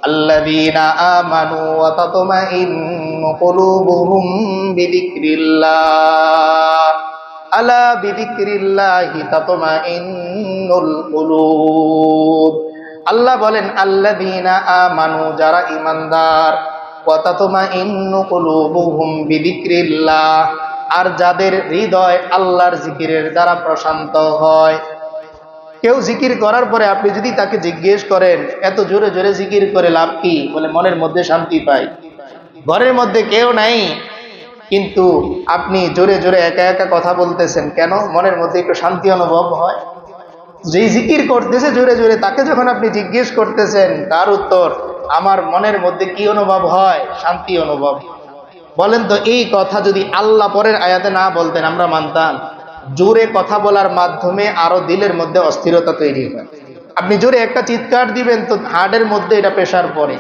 আল্লাযীনা আমানু ওয়া তাতমাইন্নু কুলুবুহুম বিযিকরিল্লাহ আলা বিযিকরিল্লাহি তাতমাইন্নুল কুলুব। আল্লাহ বলেন আল্লাযীনা আমানু, যারা ঈমানদার, ওয়া তাতমাইন্নু কুলুবুহুম বিযিকরিল্লাহ, আর যাদের হৃদয় আল্লাহর জিকিরের দ্বারা প্রশান্ত হয়। কেউ জিকির করার পরে আপনি যদি তাকে জিজ্ঞেস করেন এত জোরে জোরে জিকির করে লাভ কি, বলে মনের মধ্যে শান্তি পাই। ঘরের মধ্যে কেউ নাই, কিন্তু আপনি জোরে জোরে একা একা কথা বলতেছেন কেন? মনের মধ্যে একটু শান্তি অনুভব হয়। যেই জিকির করতেছে জোরে জোরে, তাকে যখন আপনি জিজ্ঞেস করতেছেন তার উত্তর, আমার মনের মধ্যে কি অনুভব হয়? শান্তি অনুভব। বলেন তো, এই কথা যদি আল্লাহ পরের আয়াতে না বলতেন আমরা মানতাম? জোরে কথা বলার মাধ্যমে আরো দিলের মধ্যে অস্থিরতা তৈরি হয়। আপনি জোরে একটা চিৎকার দিবেন তো হার্টের মধ্যে এটা প্রেশার পড়ে।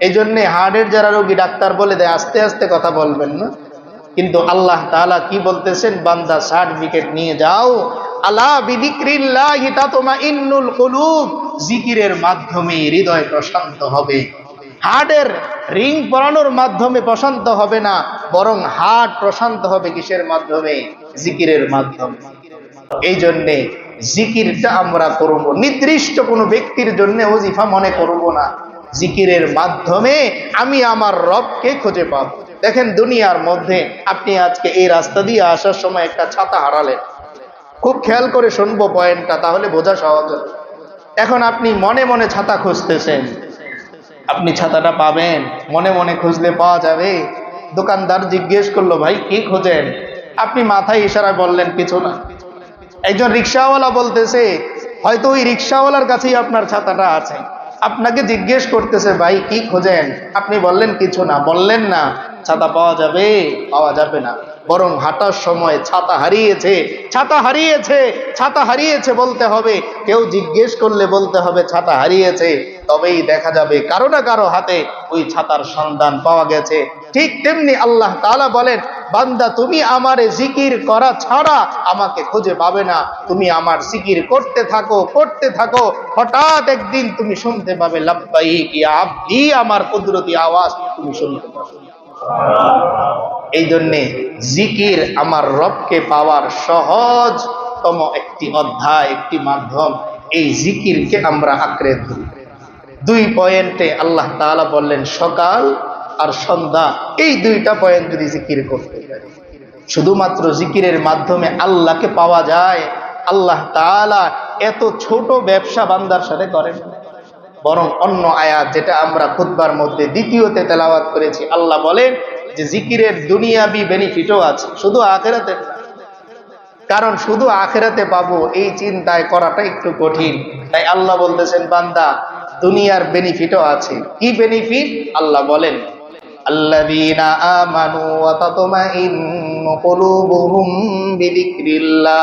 এই জন্যে হার্টের যারা রোগী ডাক্তার বলে দেয় আস্তে আস্তে কথা বলবেন না। কিন্তু আল্লাহ তাআলা কি বলতেছেন? বান্দা সার্টিফিকেট নিয়ে যাও, আলা বিযিকরিল্লাহি তাতমাইন্নুল কুলুব, জিকিরের মাধ্যমে হৃদয় প্রশান্ত হবে। হার্টের রিং পরানোর মাধ্যমে প্রশান্ত হবে না, বরং হার্ট প্রশান্ত হবে কিসের মাধ্যমে? জিকিরের মাধ্যমে। এই জন্যে জিকিরটা আমরা করব, নির্দিষ্ট কোনো ব্যক্তির জন্য ওজিফা মনে করব না। জিকিরের মাধ্যমে আমি আমার রবকে খুঁজে পাব। দেখেন দুনিয়ার মধ্যে আপনি আজকে এই রাস্তা দিয়ে আসার সময় একটা ছাতা হারালেন, খুব খেয়াল করে শুনবো পয়েন্টটা, তাহলে বোঝা সহজ হবে। এখন আপনি মনে মনে ছাতা খুঁজতেছেন, আপনি ছাতাটা পাবেন? মনে মনে খুঁজলে পাওয়া যাবে? দোকানদার জিজ্ঞেস করলো, ভাই কি খোঁজেন? আপনি মাথায় ইশারা বললেন কিছু না। একজন রিক্সাওয়ালা বলতেছে, হয়তো ওই রিক্সাওয়ালার কাছেই আপনার ছাতাটা আছে। আপনাকে জিজ্ঞেস করতেছে, ভাই কি খোঁজেন? আপনি বললেন কিছু না। বললেন না, ছাতা পাওয়া যাবে? পাওয়া যাবে না। বরং হাঁটার সময় ছাতা হারিয়েছে, ছাতা হারিয়েছে, ছাতা হারিয়েছে বলতে হবে। কেউ জিজ্ঞেস করলে বলতে হবে ছাতা হারিয়েছে, তবেই দেখা যাবে কারো না কারো হাতে ওই ছাতার সন্ধান পাওয়া গেছে। ঠিক তেমনি আল্লাহ তাআলা বলেন, বান্দা তুমি আমারে জিকির করা ছাড়া আমাকে খুঁজে পাবে না। তুমি আমার জিকির করতে থাকো, করতে থাকো, হঠাৎ একদিন তুমি শুনতে পাবে লাব্বাইক ইয়া আবদি, আমার কুদরতি আওয়াজ তুমি শুনতে পাবে। এই জন্যে জিকির আমার রবকে পাওয়ার সহজতম একটি অধ্যায়, একটি মাধ্যম। এই জিকিরকে আমরা আঁকড়ে ধরি। 2 পয়েন্টে আল্লাহ তাআলা বললেন সকাল আর সন্ধ্যা, এই 2টা পয়েন্ট যদি জিকির করতে পারি, শুধুমাত্র জিকিরের মাধ্যমে আল্লাহকে পাওয়া যায়। আল্লাহ তাআলা এত ছোট ব্যবসা বান্দার সাথে করেন, বরং অন্য আয়াত যেটা আমরা খুতবার মধ্যে দ্বিতীয়তে তেলাওয়াত করেছি, আল্লাহ বলেন যে জিকিরের দুনিয়াবি বেনিফিটও আছে, শুধু আখিরাতে। কারণ শুধু আখিরাতে পাবো এই চিন্তায় করাটা একটু কঠিন। তাই আল্লাহ বলতেছেন, বান্দা দুনিয়ার বেনিফিটও আছে। কি বেনিফিট? আল্লাহ বলেন, আল্লাযীনা আমানু ওয়া তাতমাইন্নু কুলুবুহুম বিযিকরিল্লাহ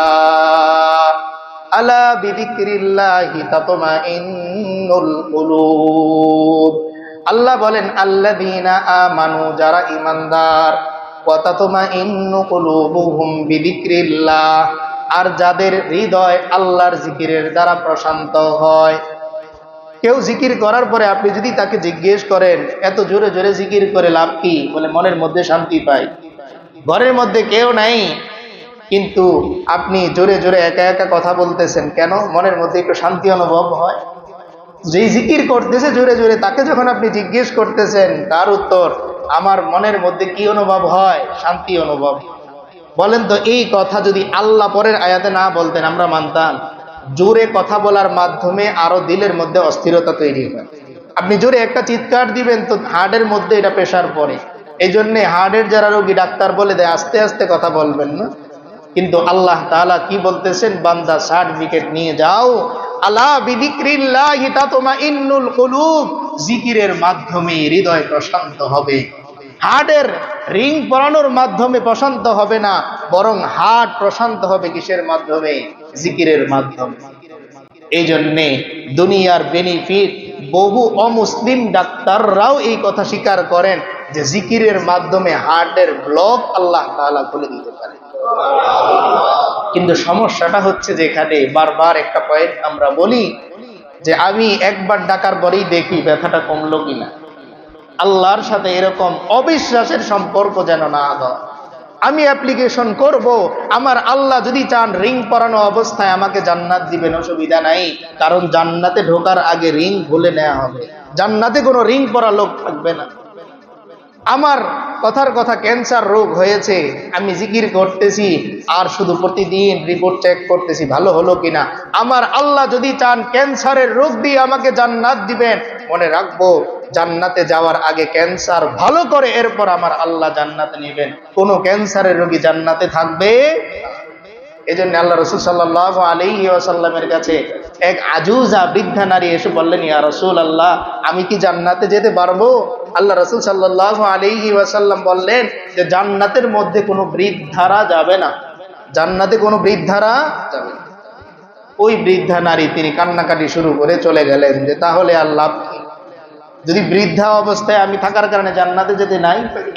আলা বিযিকরিল্লাহি তাতমাইন্নুল কুলুব। আল্লাহ বলেন আল্লাযীনা আমানু, যারা ঈমানদার, ওয়া তাতমাইন্নু কুলুবুহুম বিযিকরিল্লাহ, আর যাদের হৃদয় আল্লাহর জিকিরের দ্বারা প্রশান্ত হয়। কেউ জিকির করার পরে আপনি যদি তাকে জিজ্ঞেস করেন এত জোরে জোরে জিকির করে লাভ কি, বলে মনের মধ্যে শান্তি পাই। ঘরের মধ্যে কেউ নাই, কিন্তু আপনি জোরে জোরে একা একা কথা বলতেছেন কেন? মনের মধ্যে একটু শান্তি অনুভব হয়। যেই জিকির করতেছে জোরে জোরে, তাকে যখন আপনি জিজ্ঞেস করতেছেন তার উত্তর, আমার মনের মধ্যে কি অনুভব হয়? শান্তি অনুভব। বলেন তো, এই কথা যদি আল্লাহ পরের আয়াতে না বলতেন আমরা মানতাম? জোরে কথা বলার মাধ্যমে আরো দিলের মধ্যে অস্থিরতা তৈরি হয়। আপনি জোরে একটা চিৎকার দিবেন তো হার্টের মধ্যে এটা প্রেশার পড়ে। এই জন্যে হার্টের যারা রোগী ডাক্তার বলে দেয় আস্তে আস্তে কথা বলবেন না। কিন্তু আল্লাহ তাআলা কি বলতেছেন? বান্দা সার্টিফিকেট নিয়ে যাও, আলা বিযিকরিল্লাহি তাতমাইন্নুল কুলুব, জিকিরের মাধ্যমে হৃদয় প্রশান্ত হবে। হার্টের রিং পরানোর মাধ্যমে প্রশান্ত হবে না, বরং হার্ট প্রশান্ত হবে কিসের মাধ্যমে? জিকিরের মাধ্যমে। এই জন্যে দুনিয়ার বেনিফিট, বহু অমুসলিম ডাক্তাররাও এই কথা স্বীকার করেন যে জিকিরের মাধ্যমে হার্টের ব্লক আল্লাহ তাআলা খুলে দিতে পারে। কিন্তু সমস্যাটা হচ্ছে যেখানে বারবার একটা পয়েন্ট আমরা বলি, যে আমি একবার ডাকার পরেই দেখি ব্যথাটা কমলো কিনা। আল্লাহর সাথে এরকম অবিশ্বাসের সম্পর্ক যেন না হয়। আমি অ্যাপ্লিকেশন করব, আমার আল্লাহ যদি চান রিং পরানো অবস্থায় আমাকে জান্নাত দিবেন, অসুবিধা নাই, কারণ জান্নাতে ঢোকার আগে রিং খুলে নেওয়া হবে, জান্নাতে কোনো রিং পরা লোক থাকবে না। আমার কথার কথা ক্যান্সার রোগ হয়েছে, আমি জিকির করতেছি আর শুধু প্রতিদিন রিপোর্ট চেক করতেছি ভালো হলো কিনা। আমার আল্লাহ যদি চান ক্যান্সারের রোগ দিয়ে আমাকে জান্নাত দিবেন, মনে রাখবো জান্নাতে যাওয়ার আগে ক্যান্সার ভালো করে এরপর আমার আল্লাহ জান্নাতে নেবেন। কোন ক্যান্সারের রোগী জান্নাতে থাকবে? এজন্য আল্লাহ রাসূল সাল্লাল্লাহু আলাইহি ওয়াসাল্লামের কাছে এক আজুজা বৃদ্ধা নারী এসে বললেন, ইয়া রাসূলুল্লাহ, আমি কি জান্নাতে যেতে পারবো? আল্লাহ রাসূল সাল্লাল্লাহু আলাইহি ওয়াসাল্লাম বললেন যে জান্নাতের মধ্যে কোনো বৃদ্ধারা যাবে না, জান্নাতে কোনো বৃদ্ধারা যাবে না। ওই বৃদ্ধা নারী তিনি কান্নাকাটি শুরু করে চলে গেলেন যে তাহলে আল্লাহ, যদি বৃদ্ধা অবস্থায় আমি থাকার কারণে জান্নাতে যেতে নাই পারি।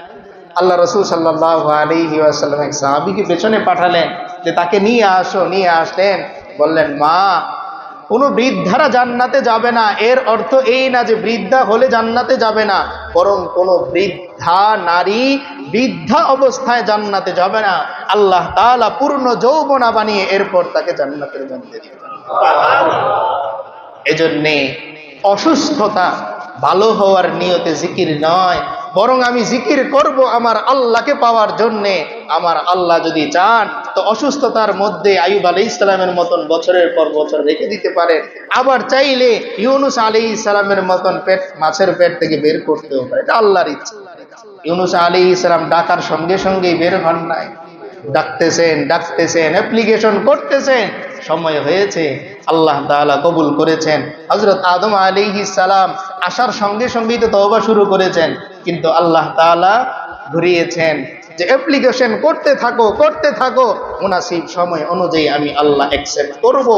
আল্লাহ রাসূল সাল্লাল্লাহু আলাইহি ওয়াসাল্লাম এক সাহাবীকে পেছনে পাঠালেন যে তাকে নিয়ে আসো। নিয়ে আসলেন, বললেন, মা, কোনো বৃদ্ধারা জান্নাতে যাবে না, এর অর্থ এই না যে বৃদ্ধা হলে জান্নাতে যাবে না, বরং কোনো বৃদ্ধা নারী বৃদ্ধা অবস্থায় জান্নাতে যাবে না, আল্লাহ তাআলা পূর্ণ যৌবনা বানিয়ে এরপর তাকে জান্নাতের মধ্যে দিবেন। এজন্যে অসুস্থতা ভালো হওয়ার নিয়তে জিকির নয়, বরং আমি জিকির করব আমার আল্লাহকে পাওয়ার জন্যে। আমার আল্লাহ যদি চান তো অসুস্থতার মধ্যে আইয়ুব আলাইহিস সালামের মতন বছরের পর বছর রেখে দিতে পারেন, আবার চাইলে ইউনুস আলাইহিস সালামের মতন মাছের পেট থেকে বের করতেও পারে, এটা আল্লাহর ইচ্ছা। ইউনুস আলাইহিস সালাম ডাকার সঙ্গে সঙ্গেই বের হন নাই, ডাকতেছেন, অ্যাপ্লিকেশন করতেছেন, সময় হয়েছে, আল্লাহ তাআলা কবুল করেছেন। হযরত আদম আলাইহিস সালাম আসার সঙ্গে সঙ্গেই তো তওবা শুরু করেছেন, কিন্তু আল্লাহ তাআলা ঘুরিয়েছেন যে অ্যাপ্লিকেশন করতে থাকো, মুনাসিব সময় অনুযায়ী আমি আল্লাহ অ্যাকসেপ্ট করব।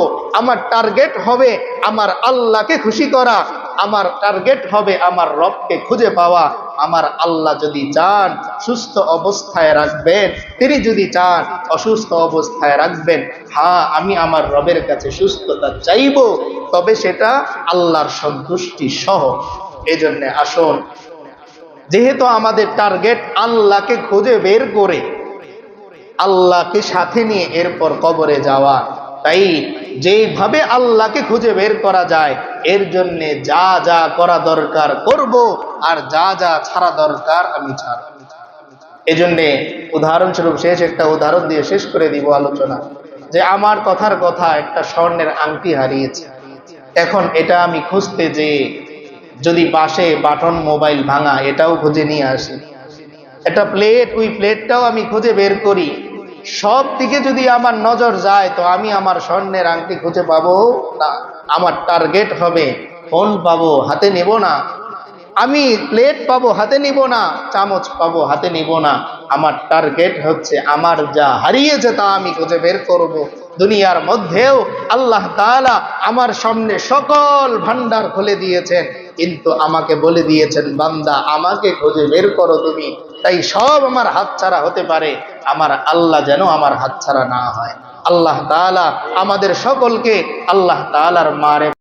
আমার টার্গেট হবে আমার আল্লাহকে খুশি করা, আমার টার্গেট হবে আমার রবকে খুঁজে পাওয়া। আমার আল্লাহ যদি চান সুস্থ অবস্থায় রাখবেন, তিনি যদি চান অসুস্থ অবস্থায় রাখবেন। হ্যাঁ, আমি আমার রবের কাছে সুস্থতা চাইব, তবে সেটা আল্লাহর সন্তুষ্টি সহ। এজন্য আসুন, যেহেতু আমাদের টার্গেট আল্লাহকে খুঁজে বের করে আল্লাহকে সাথে নিয়ে এরপর কবরে যাওয়া, তাই যেভাবে আল্লাহকে খুঁজে বের করা যায় এর জন্য যা যা করা দরকার করব, আর যা যা ছাড়া দরকার আমি ছাড়ব। এজন্যে উদাহরণস্বরূপ একটা উদাহরণ দিয়ে শেষ করে দিব আলোচনা, যে আমার কথার কথা একটা স্বর্ণের আংটি হারিয়েছে। এখন এটা আমি খুঁজতে যে যদি পাশে বাটন মোবাইল ভাঙা, এটাও খুঁজে নিয়ে আসি, একটা প্লেট, ওই প্লেটটাও আমি খুঁজে বের করি, সব দিকে যদি আমার নজর যায় তো আমি আমার স্বর্ণের আংটি খুঁজে পাবো না। আমার টার্গেট হবে ফোন পাবো, হাতে নেব না, আমি প্লেট পাবো, হাতে নিব না, চামচ পাবো, হাতে নিব না। আমার টার্গেট হচ্ছে আমার যা হারিয়েছে তা আমি খুঁজে বের করব। দুনিয়ার মধ্যেও আল্লাহ তাআলা আমার সামনে সকল ভান্ডার খুলে দিয়েছেন, কিন্তু আমাকে বলে দিয়েছেন, বান্দা আমাকে খুঁজে বের করো তুমি। তাই সব আমার হাতছাড়া হতে পারে, আমার আল্লাহ যেন আমার হাতছাড়া না হয়। আল্লাহ তাআলা আমাদের সকলকে আল্লাহ তাআলার মারে